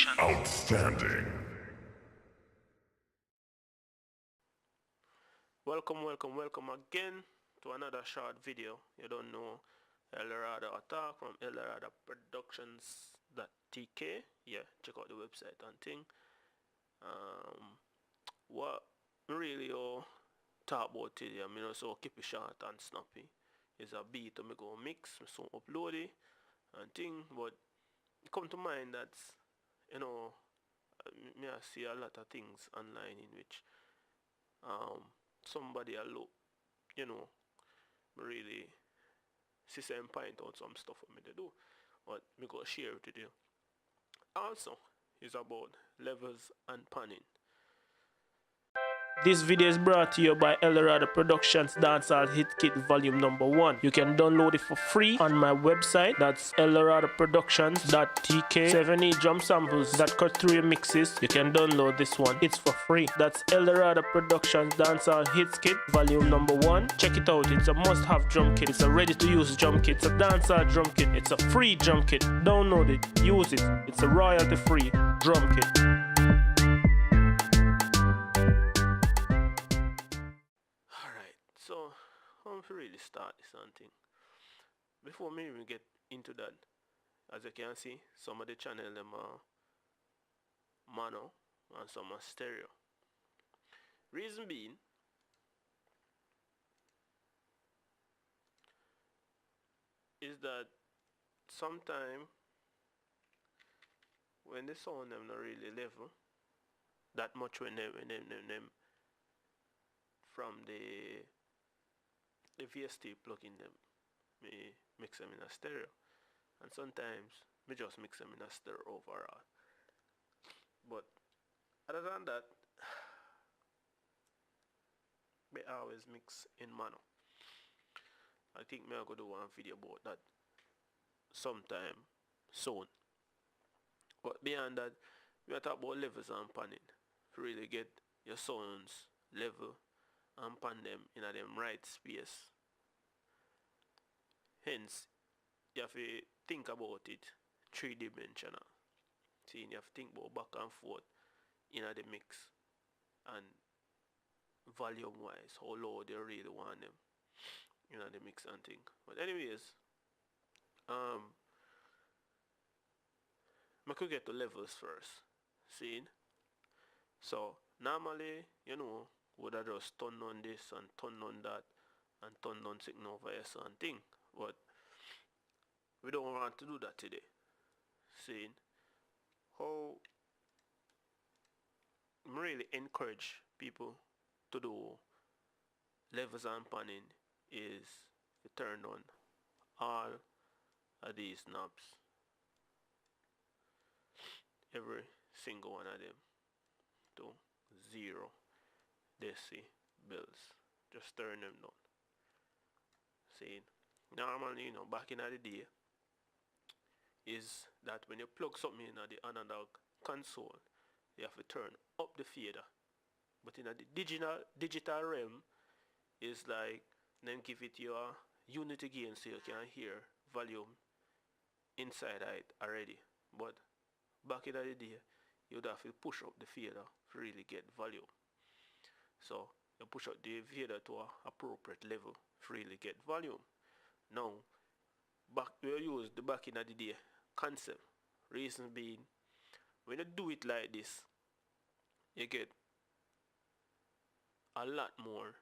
Outstanding. Welcome again to another short video. You don't know Eldorado Attack from Eldorado Productions.tk. Yeah, check out the website and thing. What really talk about today, I mean, also keep it short and snappy. Is a beat to me go mix, so upload it and thing, but it come to mind that, you know, me I see a lot of things online in which somebody a look, you know, really see some point out some stuff for me to do. But me go share it with you. Also, it's about levels and panning. This video is brought to you by Eldorado Productions Dancehall Hit Kit Volume Number 1. You can download it for free on my website. That's eldoradoproductions.tk. 7 drum samples that cut through your mixes. You can download this one. It's for free. That's Eldorado Productions Dancehall Hit Kit Volume Number 1. Check it out. It's a must-have drum kit. It's a ready-to-use drum kit. It's a dancehall drum kit. It's a free drum kit. Download it. Use it. It's a royalty-free drum kit. So, I'm really start this thing. Before me even get into that, as you can see, some of the channel them are mono and some are stereo. Reason being, is that sometime when the sound them not really level that much when them from the VST plug-in them, me mix them in a stereo, and sometimes me just mix them in a stereo overall. But other than that, me always mix in mono. I think me I go do one video about that sometime soon. But beyond that, we are talk about levels and panning to really get your sounds level and pan them in a them right space. Hence, you have to think about it three-dimensional. See, you have to think about back and forth in the mix and volume wise, how low they really want them in the mix and thing. But anyways, I could get the levels first. See? So normally, you know, would I just turn on this and turn on that and turn on signal over here and thing. But we don't want to do that today. Seeing how I really encourage people to do levels and panning is to turn on all of these knobs. Every single one of them to 0 decibels. Just turn them down. See, normally, you know, back in the day, is that when you plug something in the analog console, you have to turn up the fader. But in the digital realm, is like then give it your unity gain so you can hear volume inside it already. But back in the day, you'd have to push up the fader to really get volume. So you push up the fader to an appropriate level to really get volume. Now, we use the back in the day concept. Reason being, when you do it like this, you get a lot more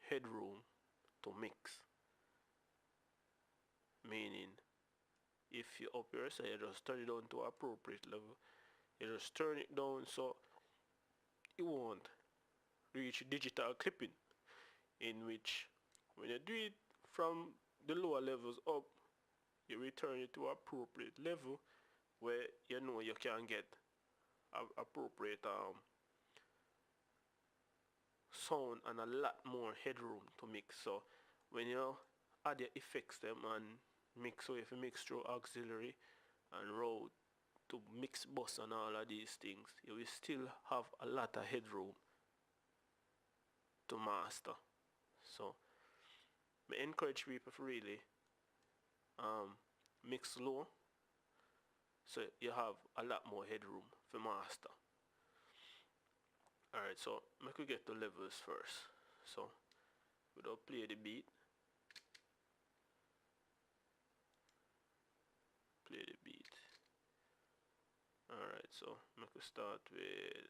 headroom to mix. Meaning, if you up your side, you just turn it down to appropriate level. You just turn it down so you won't reach digital clipping, in which when you do it from the lower levels up, you return it to appropriate level where you know you can get appropriate sound and a lot more headroom to mix. So when you add your effects them and mix, so if you mix through auxiliary and road to mix bus and all of these things, you will still have a lot of headroom to master. So I encourage people to really mix low, so you have a lot more headroom for master. Alright, so make we get to levels first. So we don't play the beat. Play the beat. Alright, so make we start with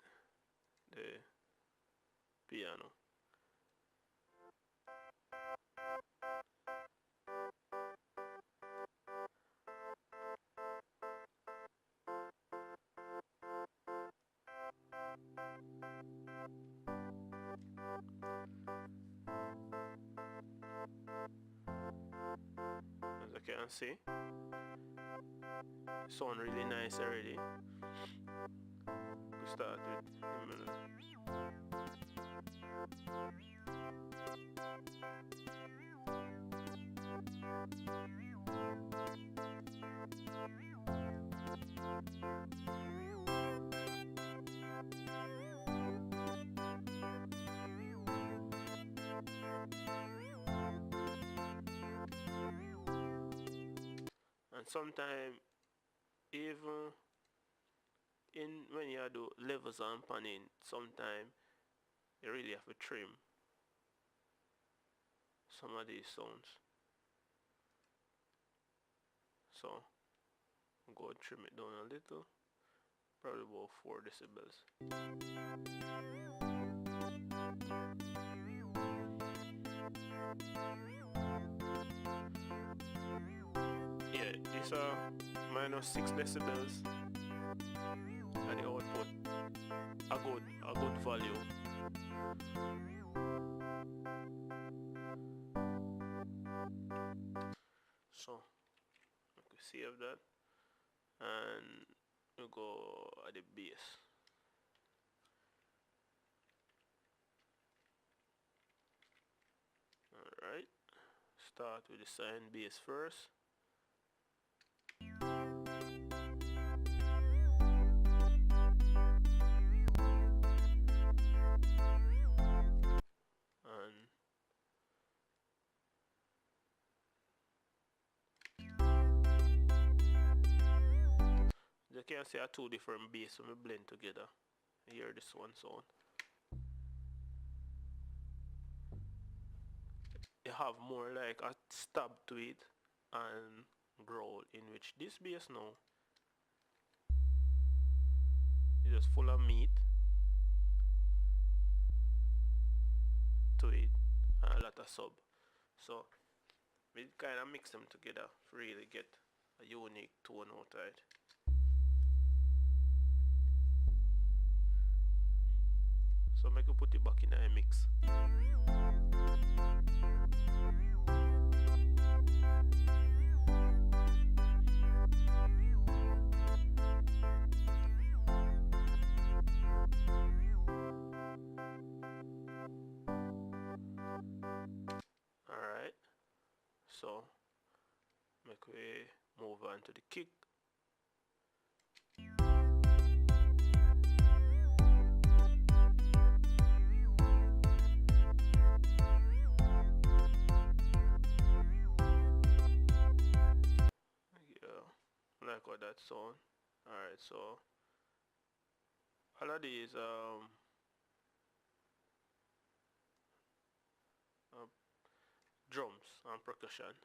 the piano. As I can see, sound really nice already. We start with the melody. And sometimes even in when you do levels and panning, sometimes you really have to trim some of these sounds. So go and trim it down a little, probably about 4 decibels. Yeah, these are minus 6 decibels and the output a good value. So you can save that and you go at the bass. Alright, start with the sine bass first. You can see two different bass when we blend together. Hear this one sound. You have more like a stab to it and growl, in which this bass now is just full of meat to it and a lot of sub. So we kind of mix them together to really get a unique tone out of it. So make you put it back in a mix. Alright, so make we move on to the kick. Like how that sound. Alright, so all of these drums and percussion.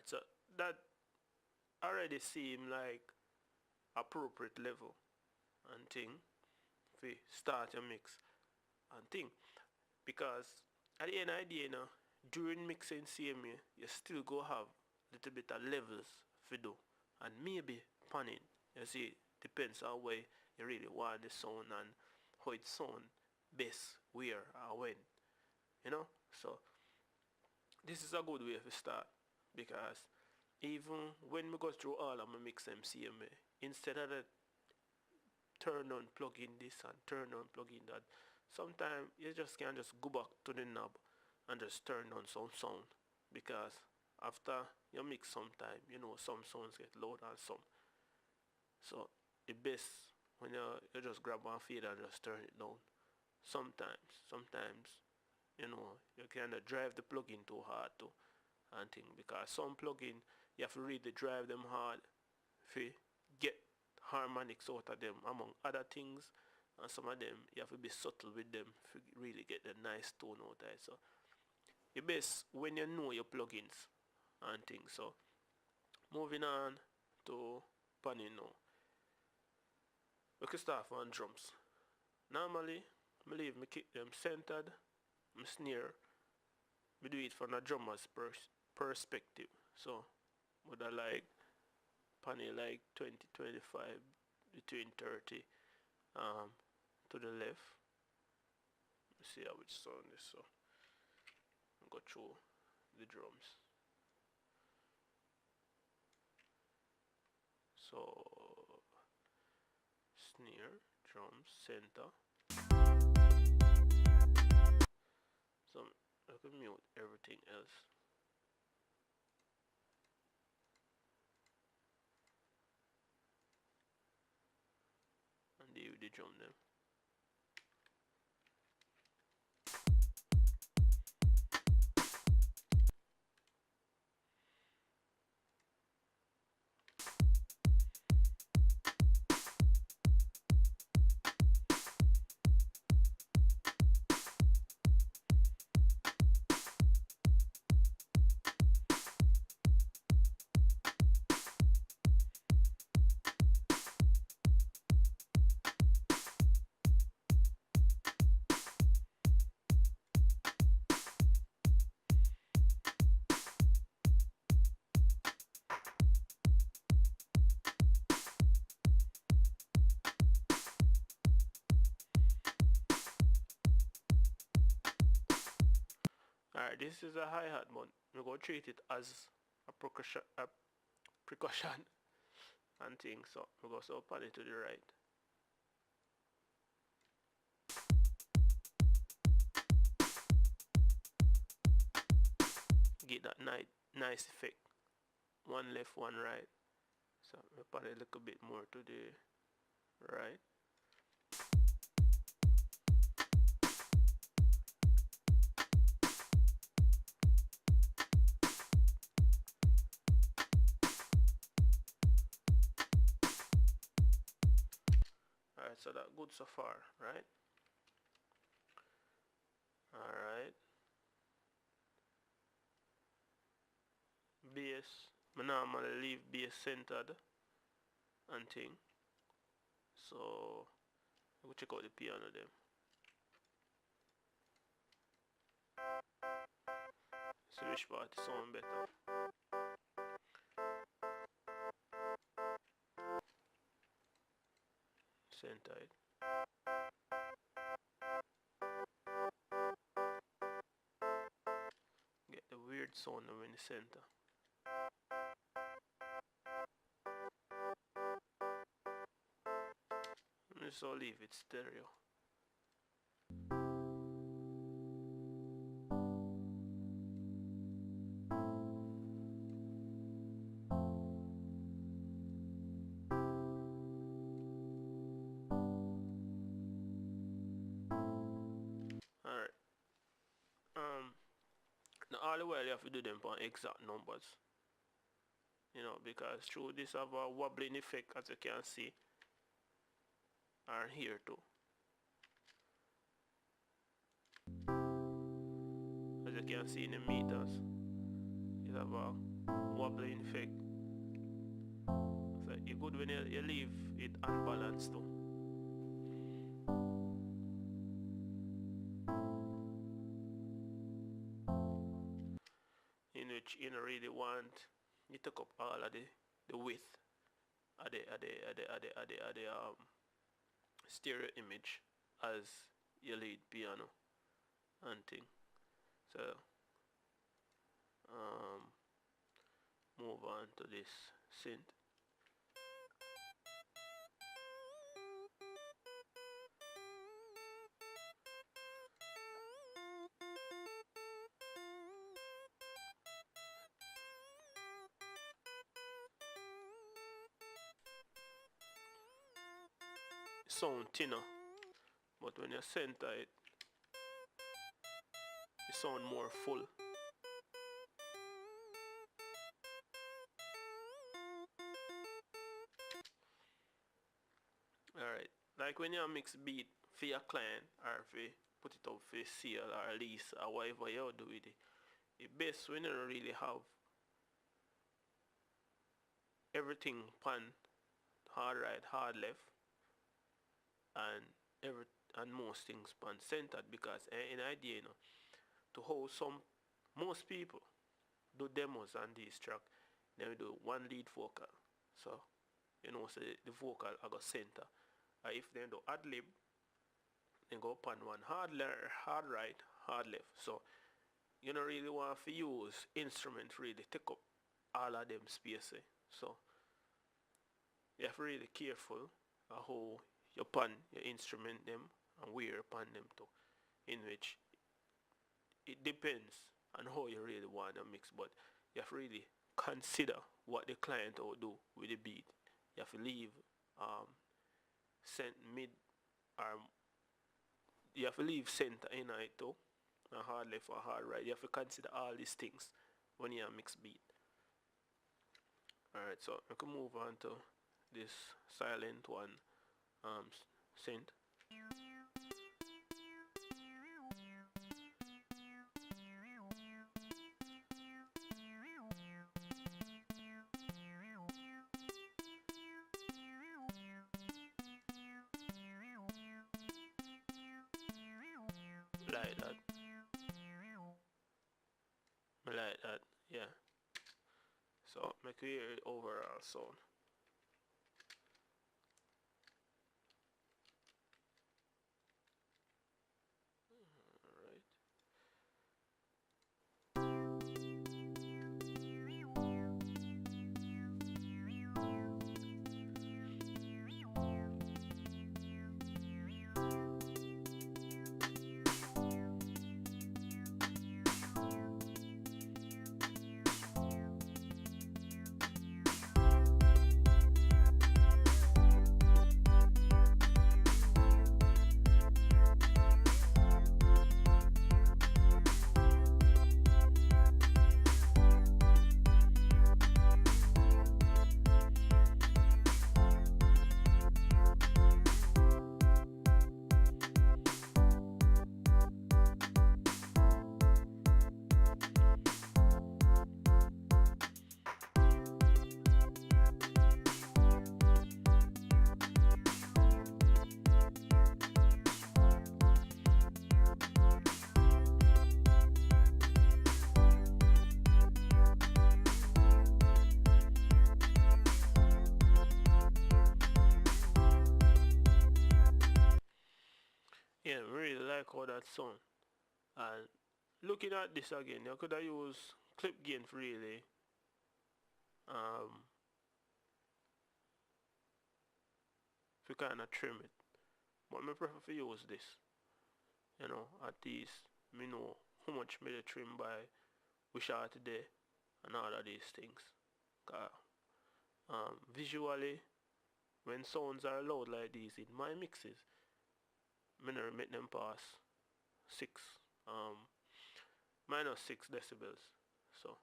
Alright, so that already seem like appropriate level and thing for start your mix and thing. Because at the end of the day, you know, during mixing CMA, you still go have little bit of levels for do. And maybe panning, you see, depends on where you really want the sound and how it sound best, where or when. You know? So this is a good way to start because even when we go through all of my mix MCMA, instead of that turn on plug in this and turn on plug in that, sometimes you just can just go back to the knob and just turn on some sound because after you mix sometime, you know, some sounds get loud and some. So the best when you just grab one feed and just turn it down. Sometimes you know you kind of drive the plug-in too hard too and thing because some plug-in you have to really drive them hard to get harmonics out of them among other things, and some of them you have to be subtle with them to really get the nice tone out of it. So the best when you know your plugins and things. So moving on to panning now. We can start on drums. Normally I leave me kick them centered, my snare, we do it from a drummer's perspective. So would I like panning like 20-25 between 30 to the left. Let's see how it sound is. So go through the drums. So snare, drums, center. So I can mute everything else. And deal with the drum then. Alright, this is a hi-hat, but we're going to treat it as a precaution and things. So we go so pan it to the right. Get that nice effect. One left, one right. So we pan it a little bit more to the right. Alright, so that good so far, right? Alright. Bass. I normally leave bass centered and thing. So we'll check out the piano then. See which part is sound better. Center it. Get the weird sound in the center. Let's all leave it stereo. Alright. Now all the while you have to do them on exact numbers. You know, because through this have a wobbling effect as you can see. Are here too. As you can see in the meters, you have a wobbling effect. So it's good when you leave it unbalanced too. In which you don't really want you take up all of the width of the stereo image as your lead piano and thing. So um, move on to this synth. Sound thinner, but when you center it, it sound more full. Alright, like when you mix beat for your client or for put it up for sale or lease or whatever you do with it, it's best when you don't really have everything pan hard right, hard left, and every and most things pan centered, because an idea, you know, to how most people do demos on this track, then we do one lead vocal. So you know, so the vocal I go center. If they do ad lib, then go pan one hard hard right, hard left. So you don't really want to use instrument really take up all of them space. So you have to really careful how you pan your instrument them and where you pan them to. In which it depends on how you really want to mix, but you have to really consider what the client will do with the beat. You have to leave mid or you have to leave center in it too, and hard left or hard right. You have to consider all these things when you mix beat. Alright, so I can move on to this silent one synth. Like that. Like that, yeah. So make we hear overall sound. Alright. Yeah, really like how that sound. And looking at this again, you could have used clip gain for really if you kind of trim it. But I prefer to use this. You know, at least me know how much me trim by we shot today and all of these things. Visually, when sounds are loud like these in my mixes, me never make them pass 6 minus 6 decibels. So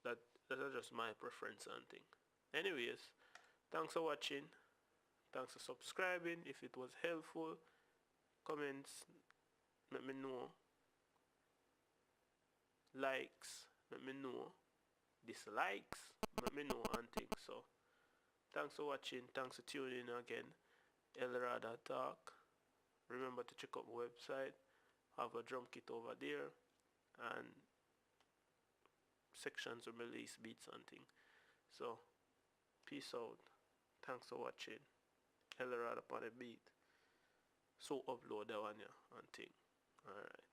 that's just my preference and thing. Anyways, thanks for watching. Thanks for subscribing. If it was helpful, comments let me know. Likes let me know. dislikes, let me know and things. So thanks for watching, thanks for tuning in again. Elrada Talk. Remember to check out my website. Have a drum kit over there and sections of release beats and things. So peace out. Thanks for watching. Elrada upon the beat. So upload that one, yeah, and thing. Alright.